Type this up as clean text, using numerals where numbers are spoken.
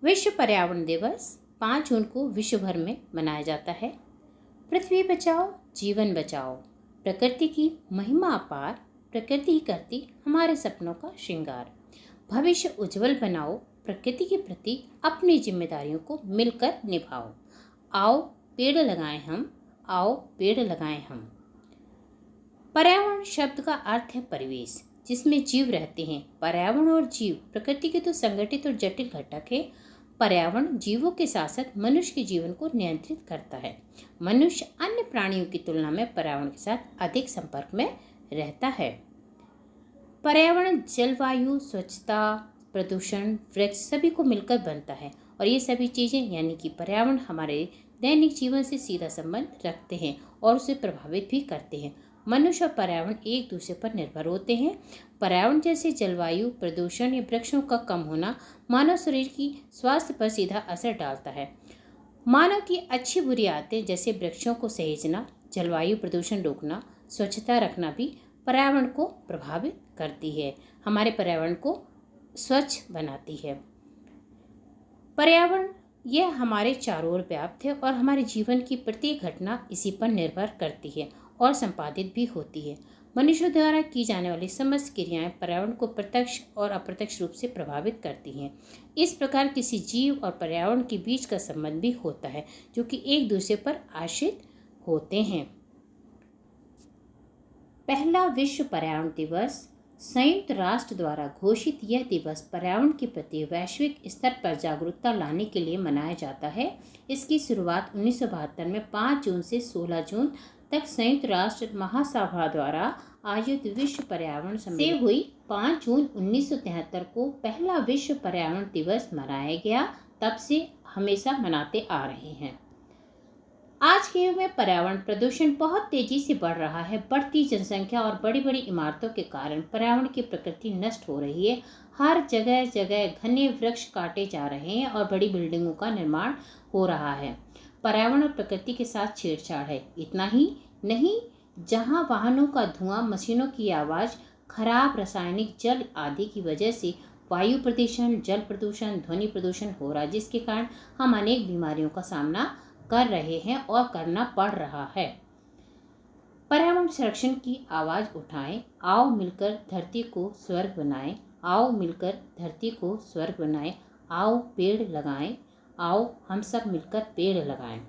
विश्व पर्यावरण दिवस 5 जून को विश्व भर में मनाया जाता है। पृथ्वी बचाओ, जीवन बचाओ। प्रकृति की महिमा अपार, प्रकृति ही करती हमारे सपनों का श्रृंगार। भविष्य उज्जवल बनाओ, प्रकृति के प्रति अपनी जिम्मेदारियों को मिलकर निभाओ। आओ पेड़ लगाएं हम, आओ पेड़ लगाएं हम। पर्यावरण शब्द का अर्थ है परिवेश, जिसमें जीव रहते हैं। पर्यावरण और जीव प्रकृति के तो संगठित और जटिल घटक है। पर्यावरण जीवों के साथ साथ मनुष्य के जीवन को नियंत्रित करता है। मनुष्य अन्य प्राणियों की तुलना में पर्यावरण के साथ अधिक संपर्क में रहता है। पर्यावरण जलवायु, स्वच्छता, प्रदूषण, वृक्ष सभी को मिलकर बनता है और ये सभी चीज़ें यानी कि पर्यावरण हमारे दैनिक जीवन से सीधा संबंध रखते हैं और उसे प्रभावित भी करते हैं। मनुष्य और पर्यावरण एक दूसरे पर निर्भर होते हैं। पर्यावरण जैसे जलवायु, प्रदूषण या वृक्षों का कम होना मानव शरीर की स्वास्थ्य पर सीधा असर डालता है। मानव की अच्छी बुरी आदतें जैसे वृक्षों को सहेजना, जलवायु प्रदूषण रोकना, स्वच्छता रखना भी पर्यावरण को प्रभावित करती है, हमारे पर्यावरण को स्वच्छ बनाती है। पर्यावरण यह हमारे चारों ओर व्याप्त है और हमारे जीवन की प्रत्येक घटना इसी पर निर्भर करती है और संपादित भी होती है। मनुष्य द्वारा की जाने वाली समस्त क्रियाएं पर्यावरण को प्रत्यक्ष और अप्रत्यक्ष रूप से प्रभावित करती हैं। इस प्रकार किसी जीव और पर्यावरण के बीच का संबंध भी होता है, जो कि एक दूसरे पर आश्रित होते हैं। पहला विश्व पर्यावरण दिवस संयुक्त राष्ट्र द्वारा घोषित यह दिवस पर्यावरण के प्रति वैश्विक स्तर पर जागरूकता लाने के लिए मनाया जाता है। इसकी शुरुआत 1972 में 5 जून से 16 जून तक संयुक्त राष्ट्र महासभा द्वारा आयोजित विश्व पर्यावरण सम्मेलन से हुई। 5 जून 1973 को पहला विश्व पर्यावरण दिवस मनाया गया, तब से हमेशा मनाते आ रहे हैं। आज के युग में पर्यावरण प्रदूषण बहुत तेजी से बढ़ रहा है। बढ़ती जनसंख्या और बड़ी बड़ी इमारतों के कारण पर्यावरण की प्रकृति नष्ट हो रही है। हर जगह जगह घने वृक्ष काटे जा रहे हैं और बड़ी बिल्डिंगों का निर्माण हो रहा है। पर्यावरण और प्रकृति के साथ छेड़छाड़ है। इतना ही नहीं, जहां वाहनों का धुआं, मशीनों की आवाज़, खराब रासायनिक जल आदि की वजह से वायु प्रदूषण, जल प्रदूषण, ध्वनि प्रदूषण हो रहा है, जिसके कारण हम अनेक बीमारियों का सामना कर रहे हैं और करना पड़ रहा है। पर्यावरण संरक्षण की आवाज़ उठाएं। आओ मिलकर धरती को स्वर्ग बनाएं। आओ मिलकर धरती को स्वर्ग बनाएं। आओ पेड़ लगाएं। आओ हम सब मिलकर पेड़ लगाएं।